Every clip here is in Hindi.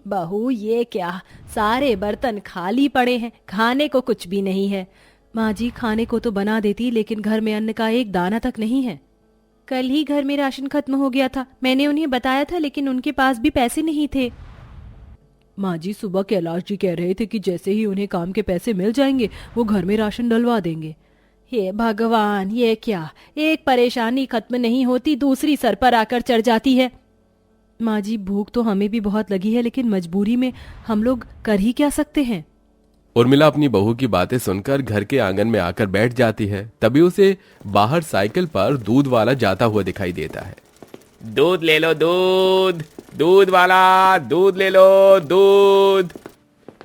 बहू ये क्या, सारे बर्तन खाली पड़े हैं, खाने को कुछ भी नहीं है। माँ जी खाने को तो बना देती, लेकिन घर में अन्न का एक दाना तक नहीं है। कल ही घर में राशन खत्म हो गया था, मैंने उन्हें बताया था, लेकिन उनके पास भी पैसे नहीं थे। माँ जी सुबह कैलाश जी कह रहे थे कि जैसे ही उन्हें काम के पैसे मिल जाएंगे वो घर में राशन डलवा देंगे। हे भगवान, ये क्या, एक परेशानी खत्म नहीं होती दूसरी सर पर आकर चढ़ जाती है। माँ जी भूख तो हमें भी बहुत लगी है, लेकिन मजबूरी में हम लोग कर ही क्या सकते हैं। उर्मिला अपनी बहू की बातें सुनकर घर के आंगन में आकर बैठ जाती है। तभी उसे बाहर साइकिल पर दूध वाला जाता हुआ दिखाई देता है। दूध ले लो, दूध, दूध वाला, दूध ले लो, दूध।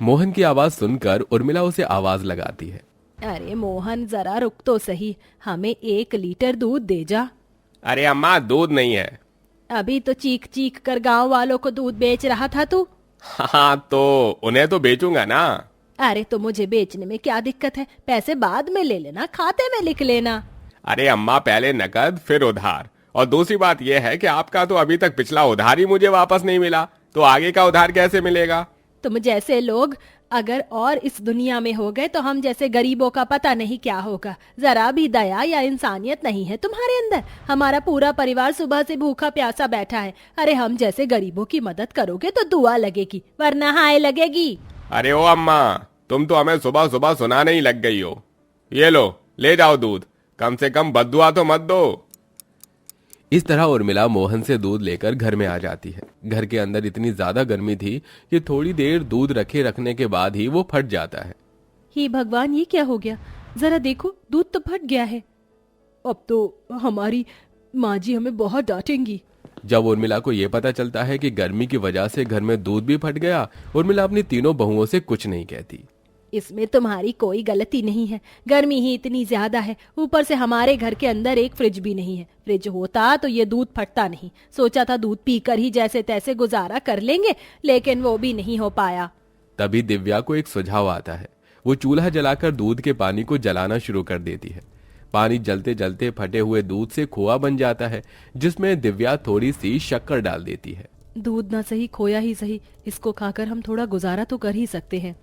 मोहन की आवाज सुनकर उर्मिला उसे आवाज लगाती है। अरे मोहन जरा रुक तो सही, हमें 1 लीटर दूध दे जा। अरे अम्मा दूध नहीं है। अभी तो चीख चीख कर गांव वालों को दूध बेच रहा था तू। हाँ तो उन्हें तो बेचूंगा ना। अरे तो मुझे बेचने में क्या दिक्कत है, पैसे बाद में ले लेना, खाते में लिख लेना। अरे अम्मा पहले नकद फिर उधार, और दूसरी बात यह है कि आपका तो अभी तक पिछला उधार ही मुझे वापस नहीं मिला, तो आगे का उधार कैसे मिलेगा। तुम जैसे लोग अगर और इस दुनिया में हो गए तो हम जैसे गरीबों का पता नहीं क्या होगा। जरा भी दया या इंसानियत नहीं है तुम्हारे अंदर। हमारा पूरा परिवार सुबह से भूखा प्यासा बैठा है। अरे हम जैसे गरीबों की मदद करोगे तो दुआ लगेगी, वरना हाय लगेगी। अरे ओ अम्मा, तुम तो हमें सुबह सुबह सुनाने ही लग गई हो। ये लो, ले जाओ दूध, कम से कम बद्दुआ तो मत दो। इस तरह उर्मिला मोहन से दूध लेकर घर में आ जाती है। घर के अंदर इतनी ज्यादा गर्मी थी कि थोड़ी देर दूध रखने के बाद ही वो फट जाता है। हे भगवान, ये क्या हो गया, जरा देखो दूध तो फट गया है। अब तो हमारी माँ जी हमें बहुत डांटेंगी। जब उर्मिला को यह पता चलता है कि गर्मी की वजह से घर में दूध भी फट गया, उर्मिला अपनी तीनों बहुओं से कुछ नहीं कहती। इसमें तुम्हारी कोई गलती नहीं है, गर्मी ही इतनी ज्यादा है, ऊपर से हमारे घर के अंदर एक फ्रिज भी नहीं है। फ्रिज होता तो ये दूध फटता नहीं। सोचा था दूध पीकर ही जैसे तैसे गुजारा कर लेंगे, लेकिन वो भी नहीं हो पाया। तभी दिव्या को एक सुझाव आता है। वो चूल्हा जलाकर दूध के पानी को जलाना शुरू कर देती है। पानी जलते जलते फटे हुए दूध से खोआ बन जाता है, जिसमें दिव्या थोड़ी सी शक्कर डाल देती है। दूध ना सही खोया ही सही, इसको खाकर हम थोड़ा गुजारा तो कर ही सकते हैं।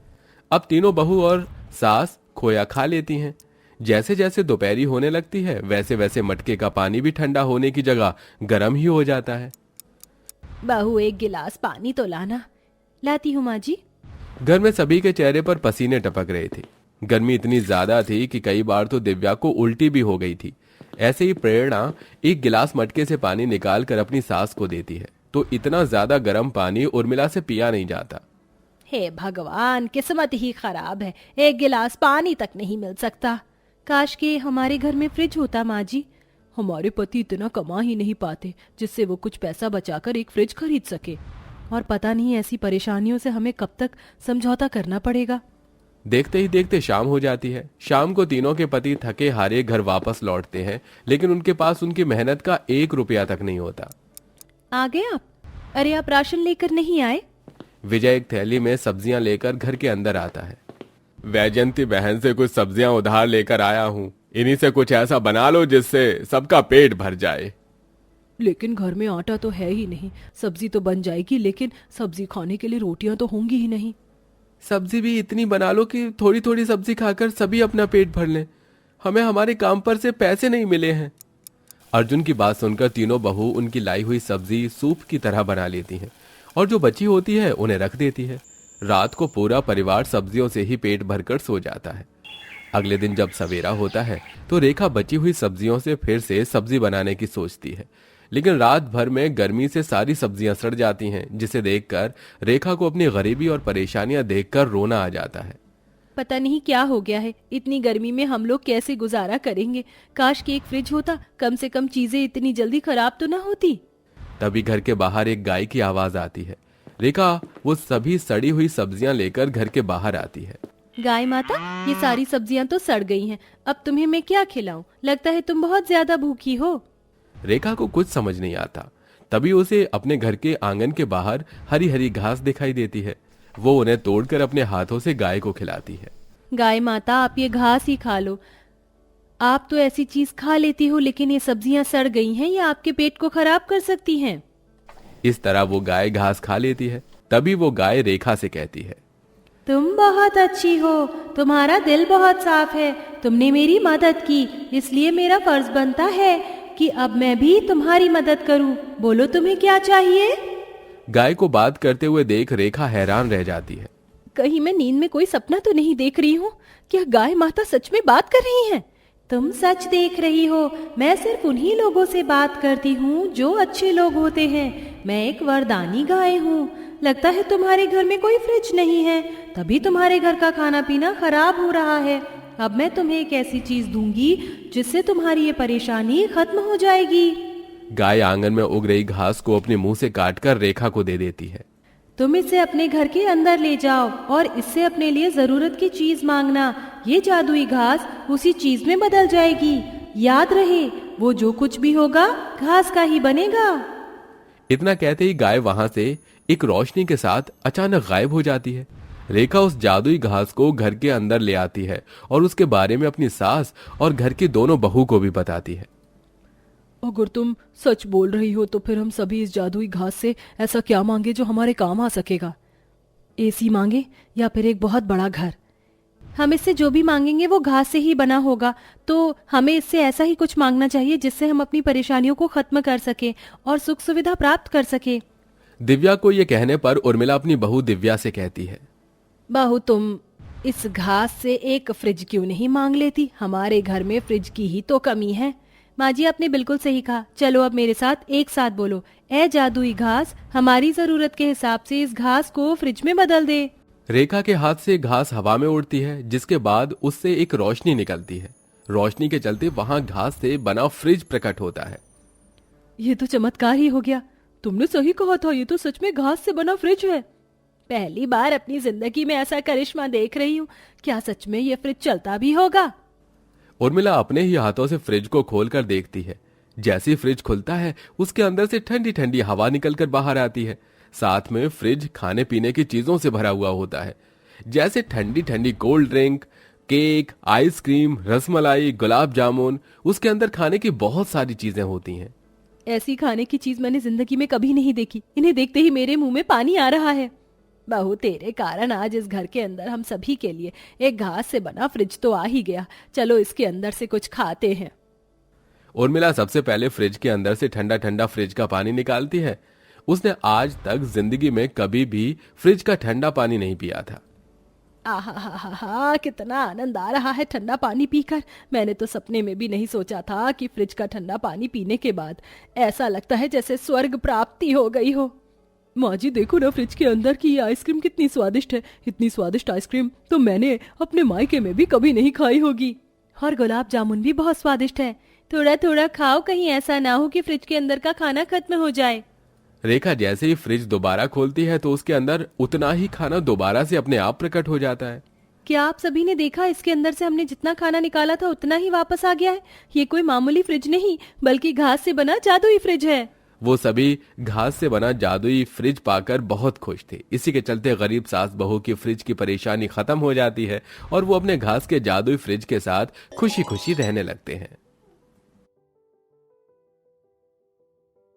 अब तीनों बहू और सास खोया खा लेती हैं। जैसे जैसे दोपहरी होने लगती है वैसे वैसे मटके का पानी भी ठंडा होने की जगह गर्म ही हो जाता है। बहू 1 गिलास पानी तो लाना। लाती हूँ माँ जी। घर में सभी के चेहरे पर पसीने टपक रहे थे। गर्मी इतनी ज्यादा थी कि कई बार तो दिव्या को उल्टी भी हो गई थी। ऐसे ही प्रेरणा 1 गिलास मटके से पानी निकाल कर अपनी सास को देती है, तो इतना ज्यादा गर्म पानी उर्मिला से पिया नहीं जाता। हे भगवान, किस्मत ही खराब है, 1 गिलास पानी तक नहीं मिल सकता। काश के हमारे घर में फ्रिज होता माँ जी। हमारे पति इतना कमा ही नहीं पाते जिससे वो कुछ पैसा बचाकर एक फ्रिज खरीद सके। और पता नहीं ऐसी परेशानियों से हमें कब तक समझौता करना पड़ेगा। देखते ही देखते शाम हो जाती है। शाम को तीनों के पति थके हारे घर वापस लौटते हैं, लेकिन उनके पास उनकी मेहनत का 1 रुपया तक नहीं होता। आ गए आप? अरे आप राशन लेकर नहीं आए? विजय एक थैली में सब्जियां लेकर घर के अंदर आता है। वैजंती बहन से कुछ सब्जियां उधार लेकर आया हूँ, इन्हीं से कुछ ऐसा बना लो जिससे सबका पेट भर जाए। लेकिन घर में आटा तो है ही नहीं। सब्जी तो बन जाएगी, लेकिन सब्जी खाने के लिए रोटियां तो होंगी ही नहीं। सब्जी भी इतनी बना लो कि थोड़ी थोड़ी सब्जी खाकर सभी अपना पेट भर लें। हमें हमारे काम पर से पैसे नहीं मिले हैं। अर्जुन की बात सुनकर तीनों बहू उनकी लाई हुई सब्जी सूप की तरह बना लेती हैं और जो बची होती है उन्हें रख देती है। रात को पूरा परिवार सब्जियों से ही पेट भरकर सो जाता है। अगले दिन जब सवेरा होता है तो रेखा बची हुई सब्जियों से फिर से सब्जी बनाने की सोचती है, लेकिन रात भर में गर्मी से सारी सब्जियां सड़ जाती हैं, जिसे देखकर रेखा को अपनी गरीबी और परेशानियां देखकर रोना आ जाता है। पता नहीं क्या हो गया है, इतनी गर्मी में हम लोग कैसे गुजारा करेंगे। काश कि एक फ्रिज होता, कम से कम चीजें इतनी जल्दी खराब तो ना होती। तभी घर के बाहर एक गाय की आवाज आती है। रेखा वो सभी सड़ी हुई सब्जियां लेकर घर के बाहर आती है। गाय माता, ये सारी सब्जियां तो सड़ गई हैं, अब तुम्हें मैं क्या खिलाऊं? लगता है तुम बहुत ज्यादा भूखी हो। रेखा को कुछ समझ नहीं आता। तभी उसे अपने घर के आंगन के बाहर हरी हरी घास दिखाई देती है। वो उन्हें तोड़कर अपने हाथों से गाय को खिलाती है। गाय माता, आप ये घास ही खा लो। आप तो ऐसी चीज खा लेती हो, लेकिन ये सब्जियां सड़ गई हैं, ये आपके पेट को खराब कर सकती हैं। इस तरह वो गाय घास खा लेती है। तभी वो गाय रेखा से कहती है, तुम बहुत अच्छी हो, तुम्हारा दिल बहुत साफ है, तुमने मेरी मदद की, इसलिए मेरा फर्ज बनता है कि अब मैं भी तुम्हारी मदद करूं। बोलो तुम्हें क्या चाहिए? गाय को बात करते हुए देख रेखा हैरान रह जाती है। कहीं मैं नींद में कोई सपना तो नहीं देख रही हूँ? क्या गाय माता सच में बात कर रही हैं? तुम सच देख रही हो, मैं सिर्फ उन्हीं लोगों से बात करती हूँ जो अच्छे लोग होते हैं। मैं एक वरदानी गाय हूँ। लगता है तुम्हारे घर में कोई फ्रिज नहीं है, तभी तुम्हारे घर का खाना पीना खराब हो रहा है। अब मैं तुम्हें एक ऐसी चीज दूंगी जिससे तुम्हारी ये परेशानी खत्म हो जाएगी। गाय आंगन में उग रही घास को अपने मुंह से काटकर रेखा को दे देती है। तुम इसे अपने घर के अंदर ले जाओ और इससे अपने लिए जरूरत की चीज मांगना। ये जादुई घास उसी चीज में बदल जाएगी। याद रहे, वो जो कुछ भी होगा घास का ही बनेगा। इतना कहते ही गाय वहां से एक रोशनी के साथ अचानक गायब हो जाती है। रेखा उस जादुई घास को घर के अंदर ले आती है और उसके बारे में अपनी सास और घर की दोनों बहू को भी बताती है। अगर तुम सच बोल रही हो तो फिर हम सभी इस जादुई घास से ऐसा क्या मांगे जो हमारे काम आ सकेगा? एसी मांगे या फिर एक बहुत बड़ा घर? हम इससे जो भी मांगेंगे वो घास से ही बना होगा, तो हमें इससे ऐसा ही कुछ मांगना चाहिए जिससे हम अपनी परेशानियों को खत्म कर सके और सुख सुविधा प्राप्त कर सके। दिव्या को ये कहने पर उर्मिला अपनी बहू दिव्या से कहती है, बहू तुम इस घास से एक फ्रिज क्यों नहीं मांग लेती? हमारे घर में फ्रिज की ही तो कमी है। माँ जी आपने बिल्कुल सही कहा। चलो अब मेरे साथ एक साथ बोलो, ए जादुई घास, हमारी जरूरत के हिसाब से इस घास को फ्रिज में बदल दे। रेखा के हाथ से घास हवा में उड़ती है, जिसके बाद उससे एक रोशनी निकलती है। रोशनी के चलते वहां घास से बना फ्रिज प्रकट होता है। ये तो चमत्कार ही हो गया। तुमने सही कहा था, ये तो सच में घास से बना फ्रिज है। पहली बार अपनी जिंदगी में ऐसा करिश्मा देख रही हूँ। क्या सच में ये फ्रिज चलता भी होगा? उर्मिला अपने ही हाथों से फ्रिज को खोलकर देखती है। जैसे ही फ्रिज खुलता है, उसके अंदर से ठंडी ठंडी हवा निकलकर बाहर आती है। साथ में फ्रिज खाने पीने की चीजों से भरा हुआ होता है, जैसे ठंडी ठंडी cold drink, cake, ice cream, rasmalai, gulab jamun. उसके अंदर खाने की बहुत सारी चीजें होती हैं। ऐसी खाने की चीज मैंने जिंदगी में कभी नहीं देखी। इन्हें देखते ही मेरे मुंह में पानी आ रहा है। बहू तेरे कारण आज इस घर के अंदर हम सभी के लिए एक घास से बना फ्रिज तो आ ही गया। चलो इसके अंदर से कुछ खाते हैं। उर्मिला सबसे पहले फ्रिज के अंदर से ठंडा ठंडा फ्रिज का पानी निकालती है। उसने आज तक जिंदगी में कभी भी फ्रिज का ठंडा पानी नहीं पिया था। आहा, कितना आनंद आ रहा है ठंडा पानी पीकर। मैंने तो सपने में भी नहीं सोचा था कि फ्रिज का ठंडा पानी पीने के बाद ऐसा लगता है जैसे स्वर्ग प्राप्ति हो गई हो। माँ जी देखो ना, फ्रिज के अंदर की ये आइसक्रीम कितनी स्वादिष्ट है। इतनी स्वादिष्ट आइसक्रीम तो मैंने अपने मायके में भी कभी नहीं खाई होगी। और गुलाब जामुन भी बहुत स्वादिष्ट है। थोड़ा थोड़ा खाओ, कहीं ऐसा ना हो कि फ्रिज के अंदर का खाना खत्म हो जाए। रेखा जैसे ही फ्रिज दोबारा खोलती है तो उसके अंदर उतना ही खाना दोबारा से अपने आप प्रकट हो जाता है। क्या आप सभी ने देखा, इसके अंदर से हमने जितना खाना निकाला था उतना ही वापस आ गया है। ये कोई मामूली फ्रिज नहीं बल्कि घास से बना जादुई फ्रिज है। वो सभी घास से बना जादुई फ्रिज पाकर बहुत खुश थे। इसी के चलते गरीब सास बहू की फ्रिज की परेशानी खत्म हो जाती है और वो अपने घास के जादुई फ्रिज के साथ खुशी खुशी रहने लगते हैं।